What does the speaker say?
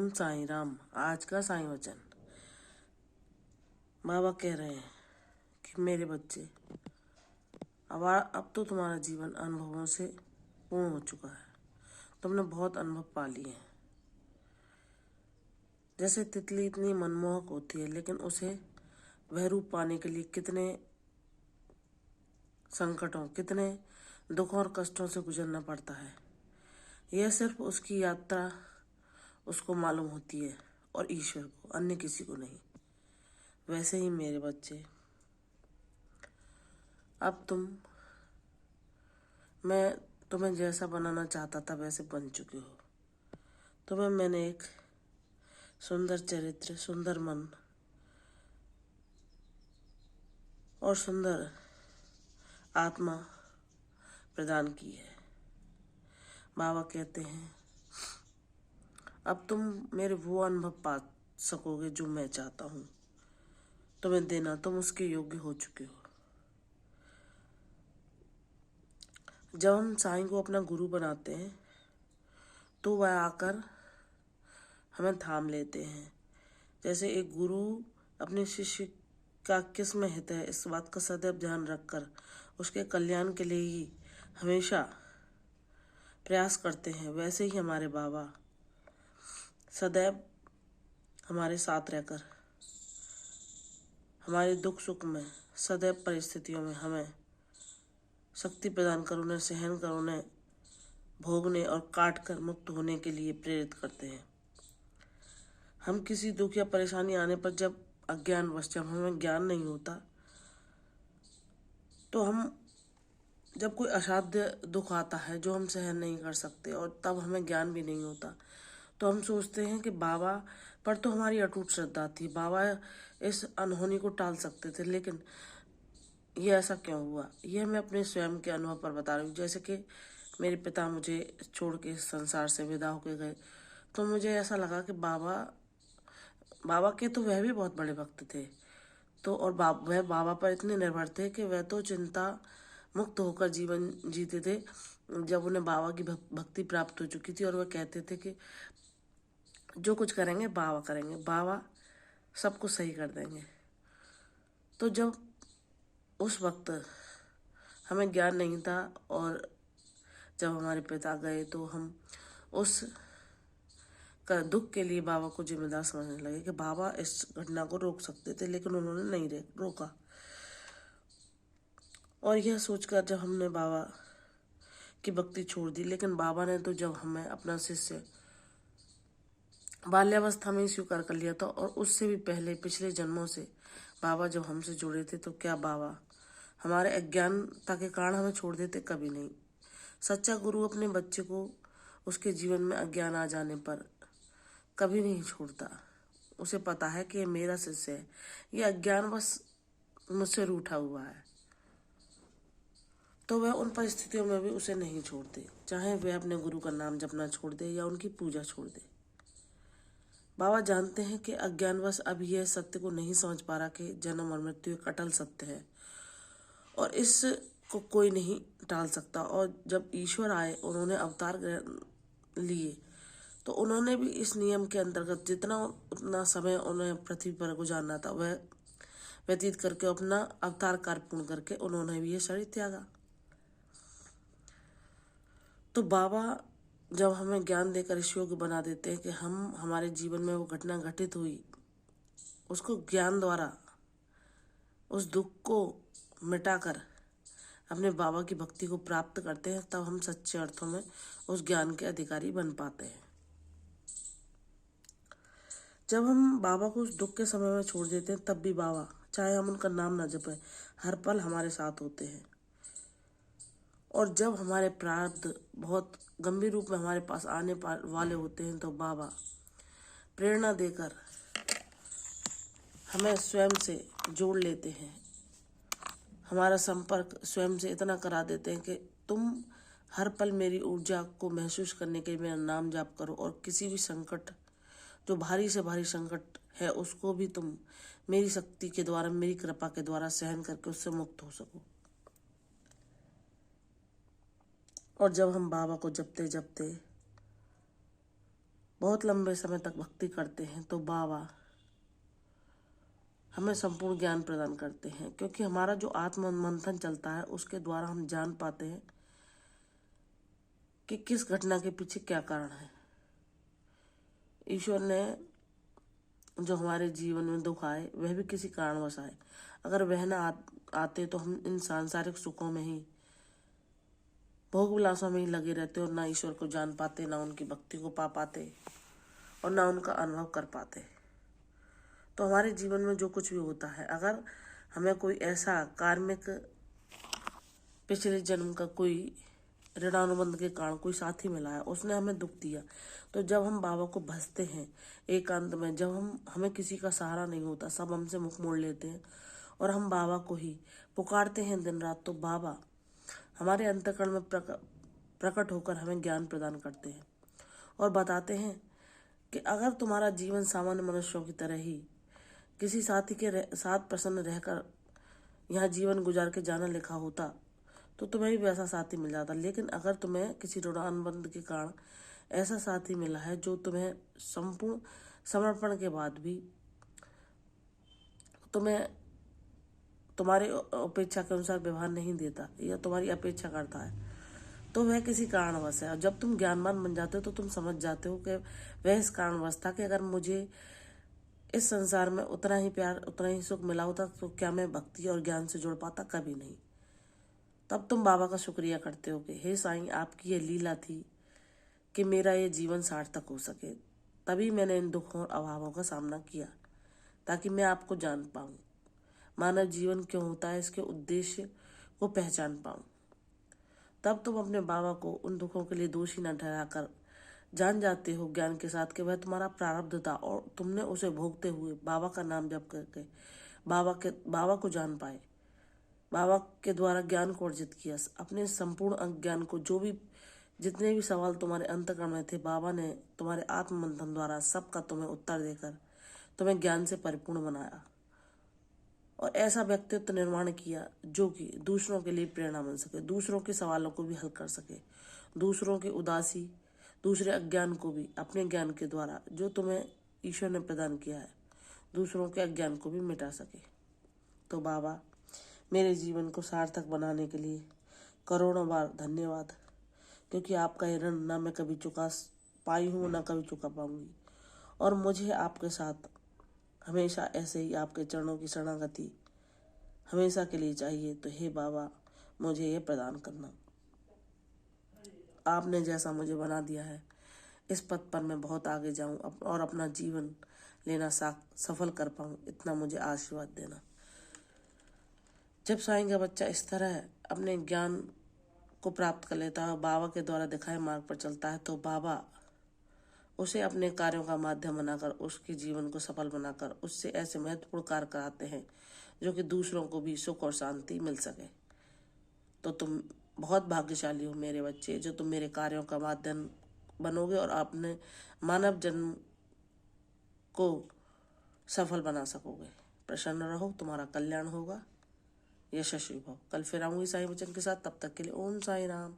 ओम साईं राम। आज का साईं वचन। बाबा कह रहे हैं कि मेरे बच्चे, अब तो तुम्हारा जीवन अनुभवों से पूर्ण हो चुका है। तुमने बहुत अनुभव पा लिए हैं। जैसे तितली इतनी मनमोहक होती है, लेकिन उसे वह रूप पाने के लिए कितने संकटों, कितने दुखों और कष्टों से गुजरना पड़ता है। यह सिर्फ उसकी यात्रा उसको मालूम होती है और ईश्वर को, अन्य किसी को नहीं। वैसे ही मेरे बच्चे, अब मैं तुम्हें जैसा बनाना चाहता था वैसे बन चुके हो। तुम्हें मैंने एक सुंदर चरित्र, सुंदर मन और सुंदर आत्मा प्रदान की है। बाबा कहते हैं अब तुम मेरे वो अनुभव पा सकोगे जो मैं चाहता हूँ तुम्हें देना। तुम उसके योग्य हो चुके हो। जब हम साईं को अपना गुरु बनाते हैं तो वह आकर हमें थाम लेते हैं। जैसे एक गुरु अपने शिष्य का किस में हित है, इस बात का सदैव ध्यान रखकर उसके कल्याण के लिए ही हमेशा प्रयास करते हैं, वैसे ही हमारे बाबा सदैव हमारे साथ रहकर हमारे दुख सुख में, सदैव परिस्थितियों में हमें शक्ति प्रदान कर, उन्हें सहन कर, उन्हें भोगने और काट कर मुक्त होने के लिए प्रेरित करते हैं। हम किसी दुख या परेशानी आने पर जब अज्ञानवश, जब हमें ज्ञान नहीं होता, तो हम जब कोई असाध्य दुख आता है जो हम सहन नहीं कर सकते और तब हमें ज्ञान भी नहीं होता, तो हम सोचते हैं कि बाबा पर तो हमारी अटूट श्रद्धा थी, बाबा इस अनहोनी को टाल सकते थे, लेकिन ये ऐसा क्यों हुआ। यह मैं अपने स्वयं के अनुभव पर बता रही हूँ। जैसे कि मेरे पिता मुझे छोड़ के इस संसार से विदा होकर गए, तो मुझे ऐसा लगा कि बाबा के तो वह भी बहुत बड़े भक्त थे, तो और वह बाबा पर इतने निर्भर थे कि वह तो चिंता मुक्त होकर जीवन जीते थे जब उन्हें बाबा की भक्ति प्राप्त हो चुकी थी। और वह कहते थे कि जो कुछ करेंगे बाबा करेंगे, बाबा सब कुछ सही कर देंगे। तो जब उस वक्त हमें ज्ञान नहीं था और जब हमारे पिता गए, तो हम उस का दुख के लिए बाबा को जिम्मेदार समझने लगे कि बाबा इस घटना को रोक सकते थे, लेकिन उन्होंने नहीं रोका। और यह सोचकर जब हमने बाबा की भक्ति छोड़ दी, लेकिन बाबा ने तो जब हमें अपना शिष्य बाल्यावस्था में ही स्वीकार कर लिया था, और उससे भी पहले पिछले जन्मों से बाबा जब हमसे जुड़े थे, तो क्या बाबा हमारे अज्ञानता के कारण हमें छोड़ देते? कभी नहीं। सच्चा गुरु अपने बच्चे को उसके जीवन में अज्ञान आ जाने पर कभी नहीं छोड़ता। उसे पता है कि ये मेरा शिष्य है, ये अज्ञान बस मुझसे रूठा हुआ है, तो वह उन परिस्थितियों में भी उसे नहीं छोड़ते, चाहे वह अपने गुरु का नाम जपना छोड़ दे या उनकी पूजा छोड़ दे। बाबा जानते हैं कि अज्ञानवश अब यह सत्य को नहीं समझ पा रहा कि जन्म और मृत्यु एक अटल सत्य है और इसको कोई नहीं टाल सकता। और जब ईश्वर आए, उन्होंने अवतार लिए, तो उन्होंने भी इस नियम के अंतर्गत उतना समय उन्हें पृथ्वी पर गुजारना था, वह व्यतीत करके अपना अवतार कार्य पूर्ण करके उन्होंने भी ये शरीर त्यागा। तो बाबा जब हमें ज्ञान देकर इस योग्य बना देते हैं कि हम हमारे जीवन में वो घटना घटित हुई, उसको ज्ञान द्वारा उस दुख को मिटाकर अपने बाबा की भक्ति को प्राप्त करते हैं, तब हम सच्चे अर्थों में उस ज्ञान के अधिकारी बन पाते हैं। जब हम बाबा को उस दुख के समय में छोड़ देते हैं, तब भी बाबा, चाहे हम उनका नाम न जपें, हर पल हमारे साथ होते हैं। और जब हमारे प्रारब्ध बहुत गंभीर रूप में हमारे पास आने वाले होते हैं, तो बाबा प्रेरणा देकर हमें स्वयं से जोड़ लेते हैं, हमारा संपर्क स्वयं से इतना करा देते हैं कि तुम हर पल मेरी ऊर्जा को महसूस करने के लिए मेरा नाम जाप करो, और किसी भी संकट, जो भारी से भारी संकट है, उसको भी तुम मेरी शक्ति के द्वारा, मेरी कृपा के द्वारा सहन करके उससे मुक्त हो सको। और जब हम बाबा को जपते जपते बहुत लंबे समय तक भक्ति करते हैं तो बाबा हमें संपूर्ण ज्ञान प्रदान करते हैं, क्योंकि हमारा जो आत्म मंथन चलता है उसके द्वारा हम जान पाते हैं कि किस घटना के पीछे क्या कारण है। ईश्वर ने जो हमारे जीवन में दुख आए वह भी किसी कारणवश आए। अगर वह न आते तो हम इन सांसारिक सुखों में ही, भोग विलासों में ही लगे रहते और ना ईश्वर को जान पाते, ना उनकी भक्ति को पा पाते और ना उनका अनुभव कर पाते। तो हमारे जीवन में जो कुछ भी होता है, अगर हमें कोई ऐसा कार्मिक पिछले जन्म का कोई ऋणानुबंध के कारण कोई साथी मिला है, उसने हमें दुख दिया, तो जब हम बाबा को भजते हैं एकांत में, जब हमें किसी का सहारा नहीं होता, सब हमसे मुख मोड़ लेते हैं और हम बाबा को ही पुकारते हैं दिन रात, तो बाबा हमारे अंतःकरण में प्रकट होकर हमें ज्ञान प्रदान करते हैं और बताते हैं कि अगर तुम्हारा जीवन सामान्य मनुष्यों की तरह ही किसी साथी के साथ प्रसन्न रहकर यहाँ जीवन गुजार के जाना लिखा होता तो तुम्हें भी वैसा साथी मिल जाता। लेकिन अगर तुम्हें किसी ऋणानुबंध के कारण ऐसा साथी मिला है जो तुम्हें संपूर्ण समर्पण के बाद भी तुम्हें तुम्हारी अपेक्षा के अनुसार व्यवहार नहीं देता या तुम्हारी अपेक्षा करता है, तो वह किसी कारणवश है। और जब तुम ज्ञानवान बन जाते हो तो तुम समझ जाते हो कि वह इस कारणवश था कि अगर मुझे इस संसार में उतना ही प्यार, उतना ही सुख मिला होता तो क्या मैं भक्ति और ज्ञान से जुड़ पाता? कभी नहीं। तब तुम बाबा का शुक्रिया करते हो कि हे साईं, आपकी ये लीला थी कि मेरा ये जीवन सार्थक हो सके, तभी मैंने इन दुखों और अभावों का सामना किया ताकि मैं आपको जान पाऊँ, मानव जीवन क्यों होता है इसके उद्देश्य को पहचान पाऊँ। तब तुम अपने बाबा को उन दुखों के लिए दोषी न ठहराकर जान जाते हो ज्ञान के साथ कि वह तुम्हारा प्रारब्ध था और तुमने उसे भोगते हुए बाबा का नाम जप करके बाबा को जान पाए, बाबा के द्वारा ज्ञान को अर्जित किया। अपने संपूर्ण अज्ञान को, जो भी जितने भी सवाल तुम्हारे अंतःकरण में थे, बाबा ने तुम्हारे आत्ममंथन द्वारा सबका तुम्हें उत्तर देकर तुम्हें ज्ञान से परिपूर्ण बनाया और ऐसा व्यक्तित्व निर्माण किया जो कि दूसरों के लिए प्रेरणा बन सके, दूसरों के सवालों को भी हल कर सके, दूसरों के उदासी, दूसरे अज्ञान को भी अपने ज्ञान के द्वारा जो तुम्हें ईश्वर ने प्रदान किया है, दूसरों के अज्ञान को भी मिटा सके। तो बाबा, मेरे जीवन को सार्थक बनाने के लिए करोड़ों बार धन्यवाद, क्योंकि आपका ये ऋण ना मैं कभी चुका पाई हूँ, ना कभी चुका पाऊंगी। और मुझे आपके साथ हमेशा ऐसे ही आपके चरणों की शरणागति हमेशा के लिए चाहिए। तो हे बाबा, मुझे ये प्रदान करना। आपने जैसा मुझे बना दिया है, इस पथ पर मैं बहुत आगे जाऊं और अपना जीवन लेना सफल कर पाऊं, इतना मुझे आशीर्वाद देना। जब साईं का बच्चा इस तरह अपने ज्ञान को प्राप्त कर लेता है, बाबा के द्वारा दिखाए मार्ग पर चलता है, तो बाबा उसे अपने कार्यों का माध्यम बनाकर, उसके जीवन को सफल बनाकर उससे ऐसे महत्वपूर्ण कार्य कराते हैं जो कि दूसरों को भी सुख और शांति मिल सके। तो तुम बहुत भाग्यशाली हो मेरे बच्चे, जो तुम मेरे कार्यों का माध्यम बनोगे और अपने मानव जन्म को सफल बना सकोगे। प्रसन्न रहो, तुम्हारा कल्याण होगा। यशस्वी भव। कल फिर आऊंगी साईं वचन के साथ, तब तक के लिए ओम साई राम।